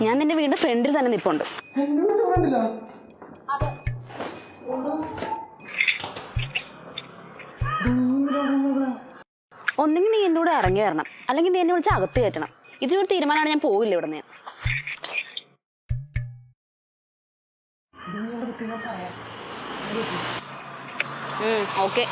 ഞാൻ നിന്റെ വീടിന്റെ ഫ്രണ്ടിൽ തന്നെ നിപ്പുണ്ട്. ഒന്നെങ്കിൽ നീ എന്നോട് ഇറങ്ങി വരണം, അല്ലെങ്കിൽ നീ എന്നെ വിളിച്ച് അകത്ത് കയറ്റണം. ഇതിനൊരു തീരുമാനമാണ്. ഞാൻ പോവില്ല ഇവിടെ നിന്ന്. ഓക്കെ.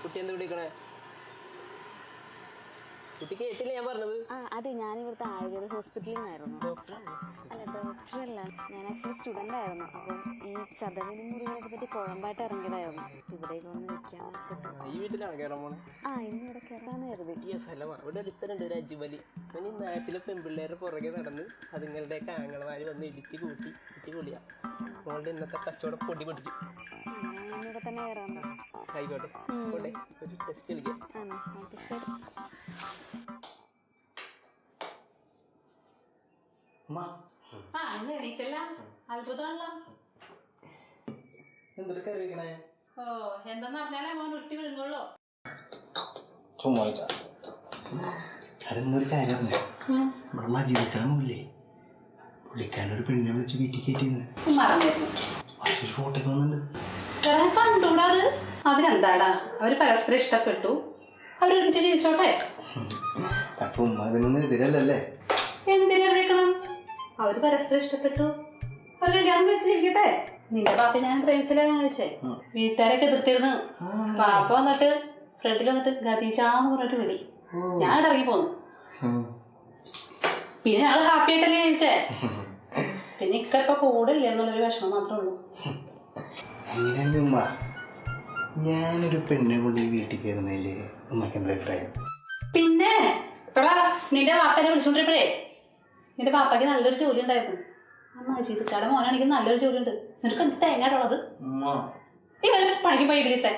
കുട്ടി എന്ത് പിടിക്കണേ? കുട്ടി കേട്ടില്ല ഞാൻ പറഞ്ഞത്. അതെ, ഞാൻ ഇവിടുത്തെ ആയുർവേദ ഹോസ്പിറ്റലിൽ നിന്നായിരുന്നു. അല്ല, ഡോക്ടറല്ല, ഞാൻ ആക്ച്വലി സ്റ്റുഡൻ്റ് ആയിരുന്നു. അപ്പം ഈ ചതവിനും മുറിവിനെ പറ്റി കുഴമ്പായിട്ട് ഇറങ്ങിയതായിരുന്നു. ഇവിടേക്ക് വന്ന് നിൽക്കാൻ. ഈ വീട്ടിലാണ് കയറാൻ പോണേ? ഇന്ന് ഇവിടെ കയറാന്ന് കരുതി. ഈ സ്ഥലമാണ്. ഇവിടെ അടുത്തുണ്ട് ഒരു അജുബലി. ഈ നാട്ടിലെ പെൺപിള്ളേരുടെ പുറകെ നടന്ന് അതുങ്ങളുടെയൊക്കെ ആങ്ങളമാര് വന്ന് ഇടിച്ച് കൂട്ടി പൊളിയാ. അതുകൊണ്ട് ഇന്നത്തെ കച്ചവടം പൊടി പൊടിക്കും. ഇവിടെ തന്നെ കയറാൻ. ആയിക്കോട്ടെ, ഒരു ടെസ്റ്റ് കളിക്കാം. ശരി. അതൊന്നൊരു കാര്യം പറഞ്ഞേ. നമ്മുടെ മജീദിക്കടമില്ലേ, പുള്ളിക്കാരൊരു പെണ്ണിനെ വിളിച്ച് വീട്ടിൽ കയറ്റിന്ന് ഫോട്ടോ ഒക്കെ വന്നിട്ടുണ്ട്. കണ്ടൂടാത്? അതിനെന്താടാ, അവര് പരസ്പരം ഇഷ്ടപ്പെട്ടു, അവരൊരുമിച്ച് ജീവിച്ചോട്ടെ. അപ്പൊ ഉമ്മ അതിനൊന്നും എതിരല്ലേ? എന്തിനെതിരേക്കണം? അവര് പരസ്പരം ഇഷ്ടപ്പെട്ടു, അവർ കല്യാണം കഴിച്ച് ജീവിക്കട്ടെ. നിന്റെ പാപ്പ ഞാൻ പ്രേമിച്ചില്ല കഴിച്ചേ. വീട്ടുകാരൊക്കെ എതിർത്തിരുന്നു. പാപ്പ വന്നിട്ട് ഫ്രണ്ടിൽ വന്നിട്ട് ഗതിച്ചാന്ന് പറഞ്ഞിട്ട് വിളി. ഞാൻ ഇറങ്ങി പോന്നു. പിന്നെ ഞങ്ങള് ഹാപ്പി ആയിട്ടല്ലേ ജീവിച്ചേ. പിന്നെ ഇപ്പൊ കൂടെ ഇല്ല എന്നുള്ളൊരു വിഷമം മാത്രമേ ഉള്ളൂ. എങ്ങനെയാണ് ഉമ്മ, ഞാനൊരു പെണ്ണെ കൊണ്ട് വീട്ടിൽ കയറുന്നതില് ഉമ്മക്ക് എന്താ അഭിപ്രായം? പിന്നെ ഇപ്പഴാ നിന്റെ പാപ്പനെ വിളിച്ചോണ്ടിരിപ്പഴേ നിന്റെ പാപ്പയ്ക്ക് നല്ലൊരു ജോലി ഉണ്ടായിരുന്നു. മജീദിക്കാടെ മോനാണെങ്കിൽ നല്ലൊരു ജോലി ഉണ്ട്. നിനക്ക് എന്ത് തേങ്ങാടുള്ളത്? നീ വല്ല പണിക്ക് പോയി ഇബിലിസേ.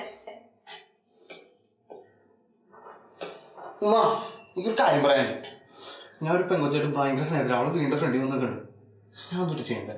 ഉമ്മ, എനിക്കൊരു കാര്യം പറയാൻ. ഞാൻ ഒരു പെങ്കൊച്ചായിട്ട് ഭയങ്കര സ്നേഹത്തിൽ അവളെ വീണ്ടും ഫ്രണ്ടിൽ വന്നൊക്കെ ഉണ്ട്. ഞാൻ തൊട്ട് ചെയ്യണ്ടേ?